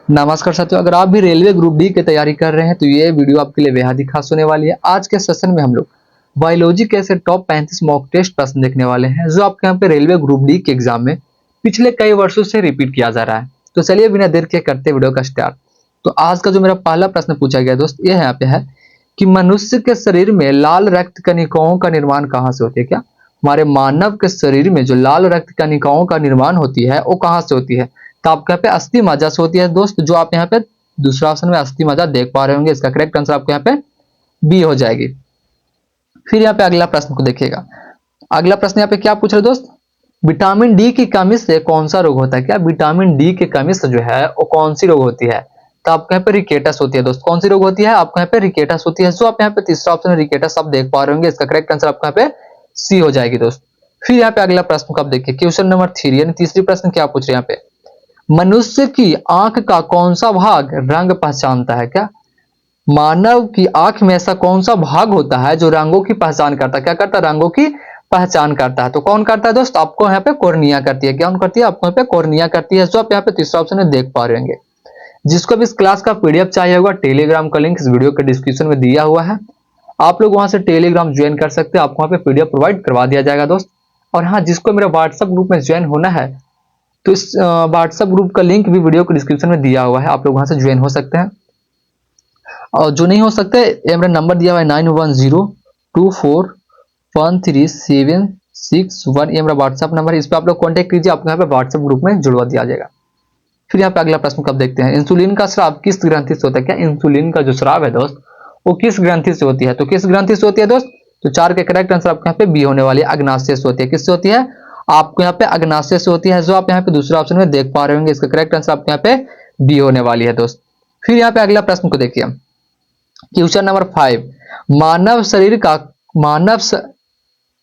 नमस्कार साथियों, अगर आप भी रेलवे ग्रुप डी की तैयारी कर रहे हैं तो ये वीडियो आपके लिए बेहद ही खास होने वाली है। आज के सेशन में हम लोग बायोलॉजी के ऐसे टॉप 35 मॉक टेस्ट प्रश्न देखने वाले हैं जो आपके यहाँ पे रेलवे ग्रुप डी के एग्जाम में पिछले कई वर्षों से रिपीट किया जा रहा है। तो चलिए बिना देर के करते वीडियो का स्टार्ट। तो आज का जो मेरा पहला प्रश्न पूछा गया दोस्त, ये यहाँ पे है कि मनुष्य के शरीर में लाल रक्त कणिकाओं का निर्माण कहाँ से होती है? क्या हमारे मानव के शरीर में जो लाल रक्त कणिकाओं का निर्माण होती है वो कहाँ से होती है? तो आपके यहाँ पे अस्थि मज्जा से होती है दोस्त, जो आप यहाँ पे दूसरा ऑप्शन में अस्थि मज्जा देख पा रहे होंगे। इसका करेक्ट आंसर आपके यहाँ पे बी हो जाएगी। फिर यहाँ पे अगला प्रश्न को देखिएगा। अगला प्रश्न यहाँ पे क्या पूछ रहे दोस्त, विटामिन डी की कमी से कौन सा रोग होता है? क्या विटामिन डी की कमी से जो है वो कौन सी रोग होती है? तो आपके यहाँ पे रिकेटस होती है दोस्त। कौन सी रोग होती है? आपको यहाँ पे रिकेटस होती है, जो आप यहाँ पे तीसरा ऑप्शन में रिकेटस आप देख पा रहे होंगे। इसका करेक्ट आंसर आपका यहाँ पे सी हो जाएगी दोस्त। फिर यहाँ पे अगला प्रश्न को आप देखिए, क्वेश्चन नंबर 3 यानी तीसरी प्रश्न क्या पूछ रहे हैं यहाँ पे, मनुष्य की आंख का कौन सा भाग रंग पहचानता है? क्या मानव की आंख में ऐसा कौन सा भाग होता है जो रंगों की पहचान करता है? क्या करता है? रंगों की पहचान करता है। तो कौन करता है दोस्त? आपको यहाँ पे कॉर्निया करती है। क्या करती है? आपको यहाँ पे कॉर्निया करती है, जो आप यहाँ पे तीसरा ऑप्शन में देख पा रहे होंगे। जिसको भी इस क्लास का पीडीएफ चाहिए होगा, टेलीग्राम का लिंक इस वीडियो के डिस्क्रिप्शन में दिया हुआ है। आप लोग वहां से टेलीग्राम ज्वाइन कर सकते हैं, आपको वहां पे पीडीएफ प्रोवाइड करवा दिया जाएगा दोस्त। और हाँ, जिसको मेरा व्हाट्सएप ग्रुप में ज्वाइन होना है तो इस व्हाट्सएप ग्रुप का लिंक भी वीडियो के डिस्क्रिप्शन में दिया हुआ है, आप लोग वहां से ज्वाइन हो सकते हैं। और जो नहीं हो सकते, ये मेरा नंबर दिया हुआ है 9102413761, ये मेरा व्हाट्सएप नंबर है। इस पर आप लोग कॉन्टेक्ट कीजिए, आपको यहाँ पे व्हाट्सएप ग्रुप में जुड़वा दिया जाएगा। फिर यहाँ पे अगला प्रश्न कब देखते हैं, इंसुलिन का स्राव किस ग्रंथि से होता है? क्या इंसुलिन का जो स्राव है दोस्त वो किस ग्रंथि से होती है? तो किस ग्रंथि से होती है दोस्त? तो 4 के करेक्ट आंसर आपके यहाँ पे बी होने वाली है, अग्नाशय से होती है। किससे होती है? आपको यहाँ पे अग्नाशय से होती है, जो आप यहाँ पे दूसरा ऑप्शन में देख पा रहे होंगे। इसका करेक्ट आंसर आपके यहाँ पे बी होने वाली है दोस्त। फिर यहाँ पे अगला प्रश्न को देखिए, क्वेश्चन नंबर 5, मानव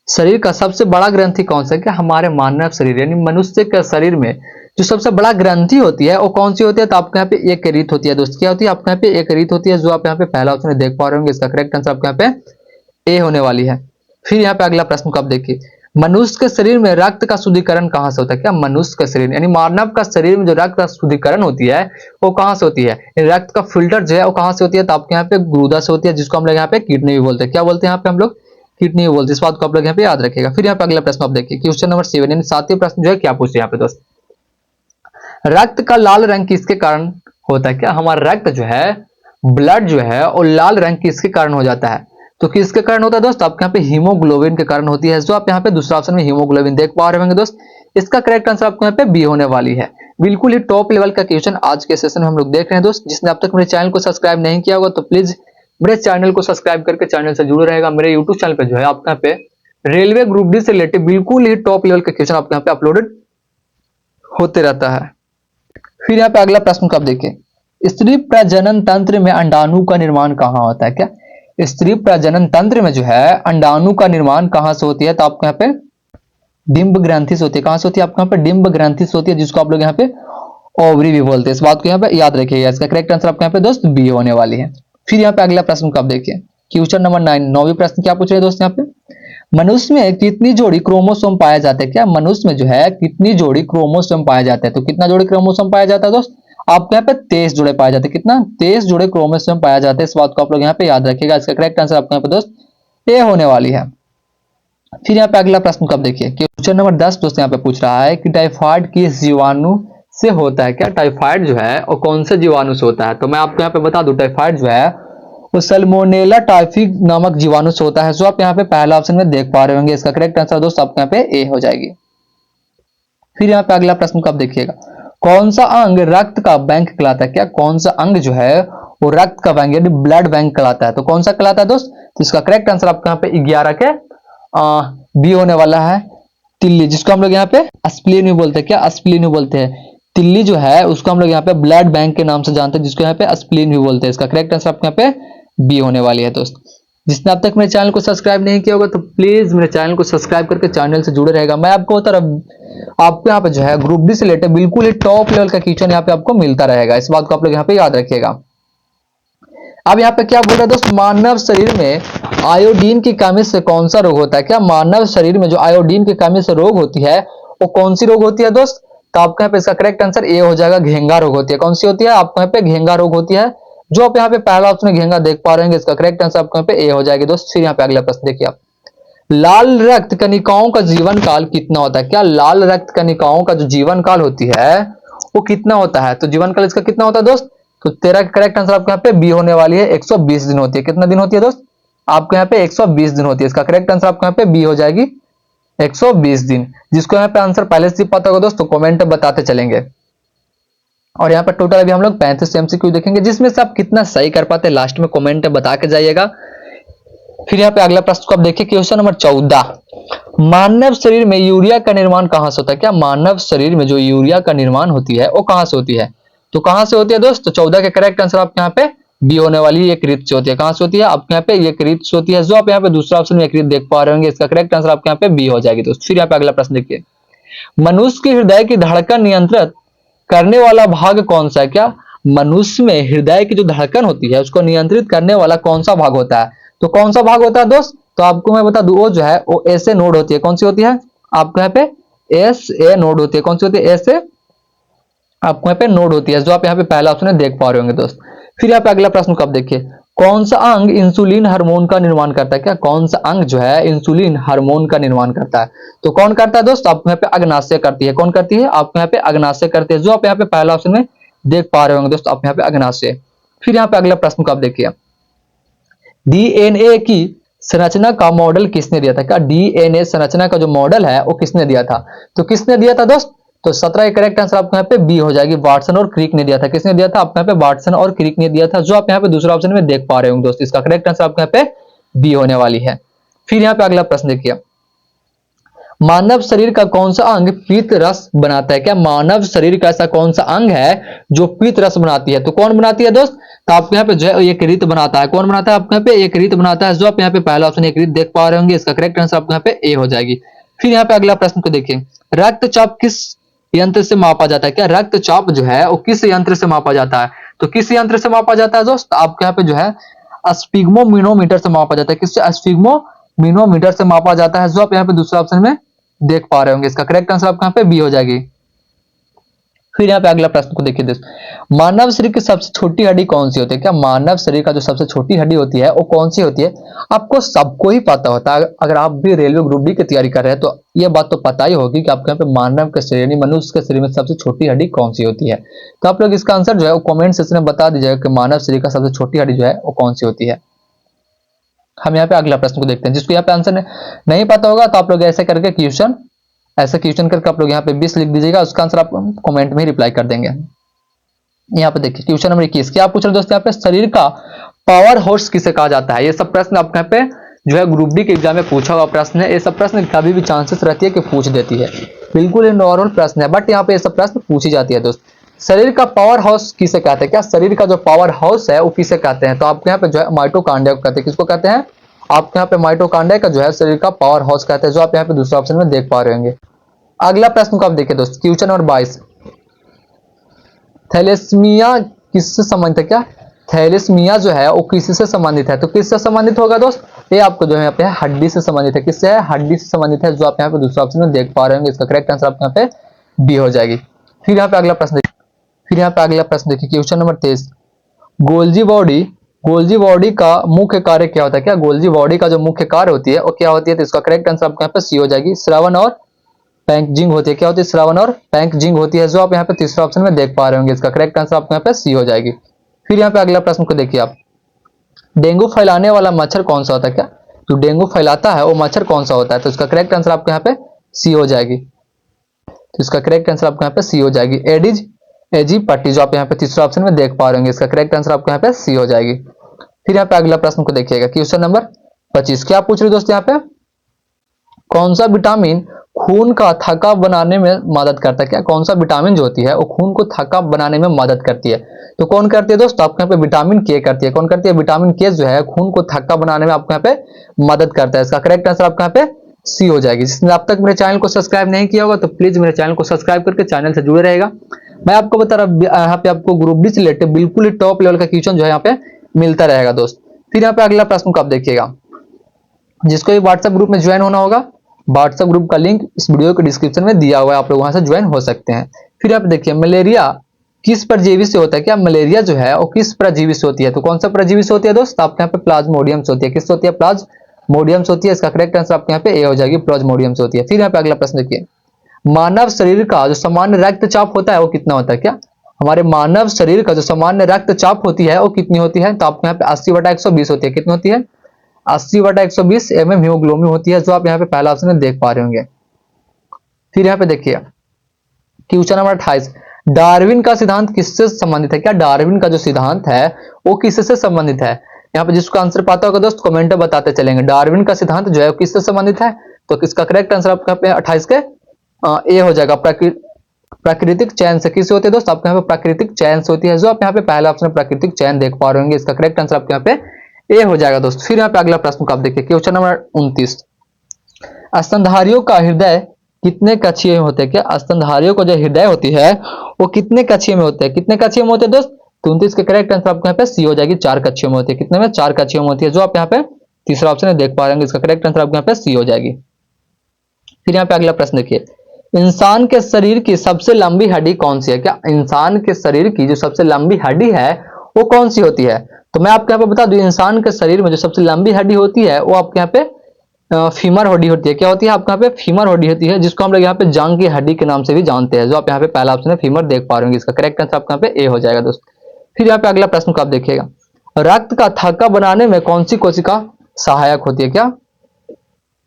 शरीर का सबसे बड़ा ग्रंथि कौन सा है? क्या हमारे मानव शरीर यानी मनुष्य के शरीर में जो सबसे बड़ा ग्रंथि होती है वो कौन सी होती है? तो आपके यहाँ पे एक रीत होती है दोस्त। क्या होती है? आपके यहाँ पे एक रीत होती है, जो आप यहाँ पे पहला ऑप्शन में देख पा रहे होंगे। इसका करेक्ट आंसर आपके यहाँ पे ए होने वाली है। फिर यहाँ पे अगला प्रश्न को आप देखिए, मनुष्य के शरीर में रक्त का शुद्धिकरण कहाँ से होता है? क्या मनुष्य का शरीर यानी मानव का शरीर में जो रक्त का शुद्धिकरण होती है वो कहाँ से होती है? रक्त का फिल्टर जो है वो कहाँ से होती है? तो आपके यहाँ पे गुर्दा से होती है, जिसको हम लोग यहाँ पे किडनी भी बोलते हैं। क्या बोलते हैं यहाँ पे हम लोग? किडनी भी बोलते हैं। इस बात को आप लोग यहाँ पे याद रखिएगा। फिर यहाँ पे अगला प्रश्न आप देखिए, क्वेश्चन नंबर 7 यानी 7वें प्रश्न जो है क्या पूछे यहाँ पे दोस्त, रक्त का लाल रंग किसके कारण होता है? क्या हमारा रक्त जो है, ब्लड जो है और लाल रंग किसके कारण हो जाता है? तो किसके कारण होता है दोस्त? आपके यहाँ पे हीमोग्लोबिन के कारण होती है, जो आप यहाँ पे दूसरा ऑप्शन में हीमोग्लोबिन देख पा रहे होंगे दोस्त। इसका करेक्ट आंसर आपको यहाँ पे बी होने वाली है। बिल्कुल ही टॉप लेवल का क्वेश्चन आज के सेशन में हम लोग देख रहे हैं दोस्त। जिसने अब तक मेरे चैनल को सब्सक्राइब नहीं किया होगा तो प्लीज मेरे चैनल को सब्सक्राइब करके चैनल से जुड़े रहेगा। मेरे यूट्यूब चैनल पे जो है आपके यहाँ पे रेलवे ग्रुप डी से रिलेटेड बिल्कुल ही टॉप लेवल का क्वेश्चन आपके यहाँ पे अपलोडेड होते रहता है। फिर यहाँ पे अगला प्रश्न कब देखें, स्त्री प्रजनन तंत्र में अंडाणु का निर्माण कहाँ होता है? क्या स्त्री प्रजनन तंत्र में जो है अंडाणु का निर्माण कहाँ से होती है? तो आपको यहाँ पे डिंब ग्रंथि से होती है। कहाँ से होती है? आपको यहाँ पे डिंब ग्रंथि से होती है, जिसको आप लोग यहाँ पे ओवरी भी बोलते हैं। इस बात को यहाँ पे याद रखिएगा। इसका करेक्ट आंसर आपके यहाँ पे दोस्त बी होने वाली है। फिर यहाँ पे अगला प्रश्न कब देखिए, क्वेश्चन नंबर 9 9वीं प्रश्न क्या पूछ रहे हैं दोस्त यहाँ पे, मनुष्य में कितनी जोड़ी क्रोमोसोम पाया जाता है? क्या मनुष्य में जो है कितनी जोड़ी क्रोमोसोम पाया जाता है? तो कितना जोड़ी क्रोमोसोम पाया जाता है दोस्त? आपके यहाँ पे 23 जोड़े पाए जाते हैं। कितना? 23 जोड़े क्रोमोसोम पाया जाते हैं। इस बात को आप लोग यहाँ पे याद रखिएगा। इसका करेक्ट आंसर आपके यहाँ पे दोस्त ए होने वाली है। फिर यहाँ पे अगला प्रश्न कब देखिए, क्वेश्चन नंबर 10 दोस्त यहाँ पे पूछ रहा है कि टाइफाइड किस जीवाणु से होता है? क्या टाइफाइड जो है और कौन से जीवाणु से होता है? तो मैं आपको यहाँ पे बता दूं, टाइफाइड जो है वो सल्मोनेला टाइफी नामक जीवाणु से होता है, जो आप यहाँ पे पहला ऑप्शन में देख पा रहे होंगे। इसका करेक्ट आंसर दोस्त आपके यहाँ पे ए हो जाएगी। फिर यहाँ पे अगला प्रश्न कब देखिएगा, कौन सा अंग रक्त का बैंक कहलाता है? क्या कौन सा अंग जो है वो रक्त का बैंक यानी ब्लड बैंक कहलाता है? तो कौन सा कहलाता है दोस्त? तो इसका करेक्ट आंसर आपके यहाँ पे 11 के बी होने वाला है, तिल्ली, जिसको हम लोग यहाँ पे स्प्लीन भी बोलते हैं। क्या स्प्लीन भी बोलते हैं? तिल्ली जो है उसको हम लोग यहाँ पे ब्लड बैंक के नाम से जानते हैं, जिसको यहाँ पे स्प्लीन भी बोलते हैं। इसका करेक्ट आंसर आपके यहाँ पे बी होने वाली है दोस्त। जिसने अब तक मेरे चैनल को सब्सक्राइब नहीं किया होगा तो प्लीज मेरे चैनल को सब्सक्राइब करके चैनल से जुड़े रहेगा। मैं आपको आपको यहाँ पे जो है ग्रुप डी से रिलेटेड बिल्कुल ही टॉप लेवल का क्वेश्चन यहाँ पे आपको मिलता रहेगा। इस बात को आप लोग यहाँ पे याद रखिएगा। अब यहाँ पे क्या बोल रहा है दोस्त, मानव शरीर में आयोडीन की कमी से कौन सा रोग होता है? क्या मानव शरीर में जो आयोडीन की कमी से रोग होती है वो कौन सी रोग होती है दोस्त? तो आपको यहाँ पे इसका करेक्ट आंसर ए हो जाएगा, घेंगा रोग होती है। कौन सी होती है? आपको यहाँ पे घेंगा रोग होती है, जो आप यहाँ पे पहला ऑप्शन घेंगा देख पा रहे हैं। इसका करेक्ट आंसर आपको यहाँ पे ए हो जाएगी दोस्त। फिर यहाँ पे अगला प्रश्न देखिए आप, लाल रक्त कणिकाओं का जीवन काल कितना होता है? क्या लाल रक्त कणिकाओं का जो जीवन काल होती है वो कितना होता है? तो जीवन काल इसका कितना होता है दोस्त? तो तेरा करेक्ट आंसर आपको यहाँ पे बी होने वाली है, 120 दिन होती है। कितना दिन होती है दोस्त? आपको यहाँ पे 120 दिन होती है। इसका करेक्ट आंसर आपको यहाँ पे बी हो जाएगी, 120 दिन। जिसको यहाँ पे आंसर पहले से पता होगा दोस्तों, कमेंट में बताते चलेंगे। और यहाँ पर टोटल अभी हम लोग 35 एमसीक्यू देखेंगे, जिसमें से आप कितना सही कर पाते हैं लास्ट में कमेंट में बता के जाइएगा। फिर यहाँ पे अगला प्रश्न को आप देखिए, क्वेश्चन नंबर 14, मानव शरीर में यूरिया का निर्माण कहां से होता है? क्या मानव शरीर में जो यूरिया का निर्माण होती है वो कहां से होती है? तो कहां से होती है दोस्त? तो 14 के करेक्ट आंसर आपके यहाँ पे बी होने वाली यकृत से होती है। कहां से होती है? आपके यहाँ पे यकृत से होती है, जो आप यहाँ पे दूसरा ऑप्शन में यकृत देख पा रहे होंगे। इसका करेक्ट आंसर आपके यहाँ पे बी हो जाएगी दोस्त। फिर यहाँ पे अगला प्रश्न देखिए, मनुष्य के हृदय की धड़कन नियंत्रित करने वाला भाग कौन सा है? क्या मनुष्य में हृदय की जो धड़कन होती है उसको नियंत्रित करने वाला कौन सा भाग होता है? तो कौन सा भाग होता है दोस्त? तो आपको मैं बता दूं, वो जो है वो एस ए नोड होती है। कौन सी होती है? आपको यहाँ पे एस ए नोड होती है। कौन सी होती है? एस ए आपको यहाँ पे नोड होती है, जो आप यहाँ पे पहला ऑप्शन देख पा रहे होंगे दोस्त। फिर यहाँ पे अगला प्रश्न को आप देखिए, कौन सा अंग इंसुलिन हार्मोन का निर्माण करता है? क्या कौन सा अंग जो है इंसुलिन हार्मोन का निर्माण करता है? तो कौन करता है दोस्त? आपको यहाँ पे अग्नाशय करती है। कौन करती है? आपको यहाँ पे अग्नाशय करती है, जो आप यहाँ पे पहला ऑप्शन में देख पा रहे होंगे दोस्त, आप यहाँ पे अग्नाशय। फिर यहाँ पे अगला प्रश्न को आप देखिए, डीएनए की संरचना का मॉडल किसने दिया था? क्या डीएनए संरचना का जो मॉडल है वो किसने दिया था? तो किसने दिया था दोस्त? तो 17 का करेक्ट आंसर आपको यहाँ पे बी हो जाएगी, वाटसन और क्रिक ने दिया था। किसने दिया था? आपको यहाँ पे वाटसन और क्रिक ने दिया था, जो आप यहाँ पे दूसरा ऑप्शन में देख पा रहे होंगे दोस्त। इसका करेक्ट आंसर आपको यहाँ पे बी होने वाली है। फिर यहाँ पे अगला प्रश्न देखिए, मानव शरीर का कौन सा अंग पीत रस बनाता है? क्या मानव शरीर का ऐसा कौन सा अंग है जो पीत रस बनाती है? तो कौन बनाती है दोस्त? तो आपको यहाँ पे जो है एक रीत बनाता है। कौन बनाता है? आपको यहाँ पे एक रीत बनाता है, जो आप यहाँ पे पहला ऑप्शन एक रीत देख पा रहे होंगे। इसका करेक्ट आंसर आपको यहाँ पे ए हो जाएगी। फिर यहाँ पे अगला प्रश्न को देखिए, रक्तचाप किस यंत्र से मापा जाता है? क्या रक्तचाप जो है वो किस यंत्र से मापा जाता है? तो किस यंत्र से मापा जाता है दोस्त? आपके यहाँ पे जो है स्फिग्मोमीनोमीटर से मापा जाता है। किससे? स्फिग्मोमीनोमीटर से मापा जाता है, जो आप यहाँ पे दूसरा ऑप्शन में देख पा रहे होंगे। इसका करेक्ट आंसर आपके यहाँ पे बी हो जाएगी। फिर यहाँ पे अगला प्रश्न को देखिए दोस्तों, मानव शरीर की सबसे छोटी हड्डी कौन सी होती है? क्या मानव शरीर का जो सबसे छोटी हड्डी होती है वो कौन सी होती है? आपको सबको ही पता होता है, अगर आप भी रेलवे ग्रुप डी की तैयारी कर रहे हैं तो ये बात तो पता ही होगी कि आपको यहाँ पे मानव के शरीर यानी मनुष्य के शरीर में सबसे छोटी हड्डी कौन सी होती है। तो आप लोग इसका आंसर जो है वो कॉमेंट सेक्शन में बता दीजिएगा कि मानव शरीर का सबसे छोटी हड्डी जो है वो कौन सी होती है। हम यहाँ पे अगला प्रश्न को देखते हैं, जिसको यहाँ पे आंसर नहीं पता होगा तो आप लोग ऐसे करके क्वेश्चन करके आप लोग यहाँ पे 20 लिख दीजिएगा, उसका आंसर आप कमेंट में रिप्लाई कर देंगे। यहाँ पे देखिए क्वेश्चन नंबर 21, क्या आप पूछ रहे हैं दोस्तों, यहाँ पे शरीर का पावर हाउस किसे कहा जाता है? ये सब प्रश्न आपके यहाँ पे जो है ग्रुप डी के एग्जाम में पूछा हुआ प्रश्न है। ये सब प्रश्न कभी भी चांसेस रहती है कि पूछ देती है, बिल्कुल नॉर्मल प्रश्न है, बट यहाँ पे ये सब प्रश्न पूछी जाती है दोस्त। शरीर का पावर हाउस किसे कहते हैं? क्या शरीर का जो पावर हाउस है वो किसे कहते हैं? तो आपके यहाँ पे जो है माइटोकॉन्ड्रिया को कहते हैं। किसको कहते हैं? आपके यहाँ पे माइटोकॉन्ड्रिया का जो है शरीर का पावर हाउस कहते हैं, जो आप यहाँ पे दूसरा ऑप्शन में देख पा रहे होंगे। अगला प्रश्न को आप देखिए दोस्त, क्वेश्चन नंबर 22, थैलेसीमिया किससे संबंधित है? क्या थैलेसीमिया जो है वो किससे संबंधित है? तो किससे संबंधित होगा दोस्त? ये आपको जो है यहाँ पे हड्डी से संबंधित है। किससे है? हड्डी से संबंधित है, जो आप यहाँ पे दूसरा ऑप्शन में देख पा रहे होंगे। इसका करेक्ट आंसर आपको यहाँ पे बी हो जाएगी। फिर यहाँ पे अगला प्रश्न देखिए, क्वेश्चन नंबर 23, गोल्जी बॉडी का मुख्य कार्य क्या होता है? क्या गोल्जी बॉडी का जो मुख्य कार्य होती है वो क्या होती है? तो इसका करेक्ट आंसर आपको यहाँ पे सी हो जाएगी, श्रवण और पैकेजिंग होती है। क्या होती है? श्रवण और पैकेजिंग होती है, जो आप यहाँ पे तीसरा ऑप्शन में देख पा रहे होंगे। इसका करेक्ट आंसर आपको यहाँ पे सी हो जाएगी। फिर यहाँ पे अगला प्रश्न को देखिए आप, डेंगू फैलाने वाला मच्छर कौन सा होता है? क्या जो डेंगू फैलाता है वो मच्छर कौन सा होता है? तो इसका करेक्ट आंसर आपको यहाँ पे सी हो जाएगी। तो इसका करेक्ट आंसर आपको यहाँ पे सी हो जाएगी, एडिज एजिप्टी, जो आप यहाँ पे तीसरा ऑप्शन में देख पा रहे होंगे। इसका करेक्ट आंसर आपको यहाँ पे सी हो जाएगी। फिर यहाँ पे अगला प्रश्न को देखिएगा, क्वेश्चन नंबर 25, क्या पूछ रहे दोस्त, यहाँ पे कौन सा विटामिन खून का थक्का बनाने में मदद करता है? क्या कौन सा विटामिन जो होती है वो खून को थक्का बनाने में मदद करती है? तो कौन करती है दोस्त? आपको यहाँ पे विटामिन के करती है। कौन करती है? विटामिन के जो है खून को थक्का बनाने में आपको यहाँ पे मदद करता है। इसका करेक्ट आंसर आपको यहाँ पे सी हो जाएगी। जिसने अब तक मेरे चैनल को सब्सक्राइब नहीं किया होगा तो प्लीज मेरे चैनल को सब्सक्राइब करके चैनल से जुड़े रहेगा। मैं आपको बता रहा यहाँ पे आपको ग्रुप डी से रिलेटेड बिल्कुल ही टॉप लेवल का क्वेश्चन जो है यहाँ पे मिलता रहेगा दोस्त। फिर यहाँ पे अगला प्रश्न को आप देखिएगा, जिसको भी व्हाट्सएप ग्रुप में ज्वाइन होना होगा व्हाट्सएप ग्रुप का लिंक इस वीडियो के डिस्क्रिप्शन में दिया हुआ है, आप लोग वहां से ज्वाइन हो सकते हैं। फिर यहाँ पे देखिए मलेरिया किस परजीवी से होता है, क्या मलेरिया जो है वो किस परजीवी से होती है, तो कौन सा परजीवी से होती है दोस्त, आपके यहाँ पे प्लाज्मोडियम से होती है। किस होती है, प्लाज्मोडियम से होती है। इसका करेक्ट आंसर आपके यहाँ पे ए हो जाएगी, प्लाज्मोडियम से होती है। फिर यहाँ पे अगला प्रश्न देखिए, मानव शरीर का जो सामान्य रक्तचाप होता है वो कितना होता है, क्या हमारे मानव शरीर का जो सामान्य रक्तचाप होती है वो कितनी होती है, तो आपके यहाँ पे 80/120 होती है। कितनी होती है, 80/120 mm हीमोग्लोबिन होती है, जो आप यहाँ पे पहला ऑप्शन में देख पा रहे होंगे। फिर यहाँ पे देखिए क्वेश्चन नंबर 28, डार्विन का सिद्धांत किससे संबंधित है, क्या डार्विन का जो सिद्धांत है वो किससे संबंधित है। यहाँ पे जिसको आंसर पता होगा दोस्त कमेंट में बताते चलेंगे। डार्विन का सिद्धांत जो है किससे संबंधित है, तो इसका करेक्ट आंसर आपके यहाँ पे 28 के ए हो जाएगा, प्राकृतिक चयन से। किससे होती है दोस्त, आपके यहाँ पे प्राकृतिक चयन से होती है, जो आप यहाँ पे पहला ऑप्शन प्राकृतिक चयन देख पा रहे होंगे। इसका करेक्ट आंसर आपके यहाँ पे ए हो जाएगा दोस्त। फिर यहाँ पे अगला प्रश्न को आप देखिए क्वेश्चन नंबर 29, स्तनधारियों का हृदय कितने कक्षीय में होते हैं, क्या स्तनधारियों का जो हृदय होती है वो कितने कक्षीय में होते हैं, कितने कक्षीय में होते हैं दोस्त, 29 के करेक्ट आंसर आपके यहाँ पे सी हो जाएगी, 4 कक्षीय में होती है। कितने में, 4 कक्षीय में होती है, जो आप यहाँ पे तीसरा ऑप्शन देख पा रहे होंगे। इसका करेक्ट आंसर आपके यहाँ पे सी हो जाएगी। फिर यहाँ पे अगला प्रश्न देखिए, इंसान के शरीर की सबसे लंबी हड्डी कौन सी है, क्या इंसान के शरीर की जो सबसे लंबी हड्डी है वो कौन सी होती है, तो मैं आपको यहाँ पे बता दूं इंसान के शरीर में जो सबसे लंबी हड्डी होती है वो आपके यहाँ पे फीमर हड्डी होती है। क्या होती है, आपके यहाँ पे फीमर हड्डी होती है, जिसको हम लोग यहाँ पे जांग की हड्डी के नाम से भी जानते हैं, जो आप यहाँ पे पहला ऑप्शन है फीमर देख पा रहे होंगे। इसका करेक्ट आंसर आपके यहाँ पे ए हो जाएगा दोस्त। फिर यहाँ पे अगला प्रश्न को आप देखिएगा, रक्त का थक्का बनाने में कौन सी कोशिका सहायक होती है, क्या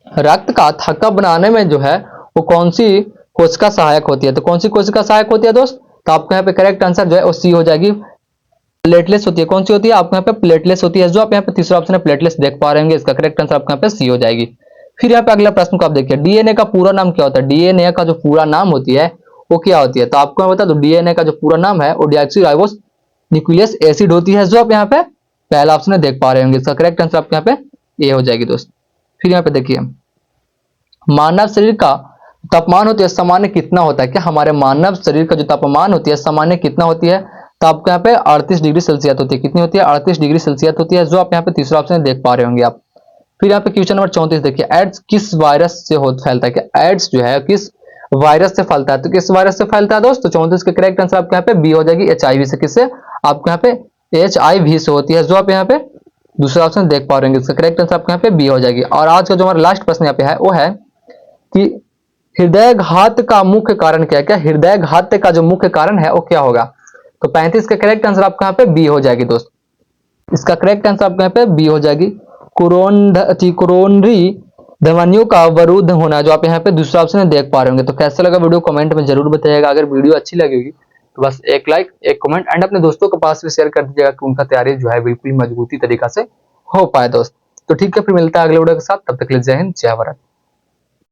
रक्त का थक्का बनाने में जो है वो कौन सी कोशिका सहायक होती है, तो कौन सी कोशिका सहायक होती है दोस्त, तो आपके यहाँ पे करेक्ट आंसर जो है वो सी हो जाएगी, प्लेटलेस होती है। कौन सी होती है, आपके यहाँ पे प्लेटलेस होती है, जो आप यहाँ पे तीसरा ऑप्शन है प्लेटलेस देख पा रहे होंगे। इसका करेक्ट आंसर आपके यहाँ पे सी हो जाएगी। फिर यहाँ पे अगला प्रश्न को आप देखिए, डीएनए का पूरा नाम क्या होता है, डीएनए का जो पूरा नाम होती है वो क्या होती है, तो आपको मैं बता दूं डीएनए का जो पूरा नाम है वो डीऑक्सीराइबोस न्यूक्लियस एसिड होती है, जो आप यहाँ पे पहला ऑप्शन देख पा रहे होंगे। इसका करेक्ट आंसर आपके यहाँ पे ए हो जाएगी दोस्त। फिर यहाँ पे देखिए, मानव शरीर का तापमान होती है सामान्य कितना होता है, क्या हमारे मानव शरीर का जो तापमान होती है सामान्य कितना होती है, तो आपके यहाँ पे 38 डिग्री सेल्सियस होती है। कितनी होती है, 38 डिग्री सेल्सियस होती है, जो आप यहाँ पे तीसरा ऑप्शन देख पा रहे होंगे आप। फिर यहाँ पे क्वेश्चन नंबर 34 देखिए, एड्स किस वायरस से फैलता है, क्या एड्स जो है किस वायरस से फैलता है, तो किस वायरस से फैलता है दोस्तों, 34 के करेक्ट आंसर आपके यहाँ पे बी हो जाएगी, HIV से। किससे, आपके यहाँ पे HIV से होती है, जो आप यहाँ पे दूसरा ऑप्शन देख पा रहे होंगे। इसका करेक्ट आंसर आपके यहाँ पे बी हो जाएगी। और आज का जो हमारा लास्ट प्रश्न यहाँ पे है वो है कि हृदयघात का मुख्य कारण क्या है, क्या हृदयघात का जो मुख्य कारण है वो क्या होगा, तो 35 का करेक्ट आंसर आपका यहाँ पे बी हो जाएगी दोस्त। इसका करेक्ट आंसर आपके यहाँ पे बी हो जाएगी, कोरोनरी धमनियों का अवरुद्ध होना, जो आप यहाँ पे दूसरा ऑप्शन देख पा रहे होंगे। तो कैसा लगा वीडियो कमेंट में जरूर बताइएगा। अगर वीडियो अच्छी लगी होगी तो बस एक लाइक एक कमेंट एंड अपने दोस्तों के पास भी शेयर कर दीजिएगा कि उनका तैयारी जो है बिल्कुल मजबूती तरीका से हो पाए दोस्त। तो ठीक है, फिर मिलता है अगले वीडियो के साथ, तब तक के लिए जय हिंद जय भारत।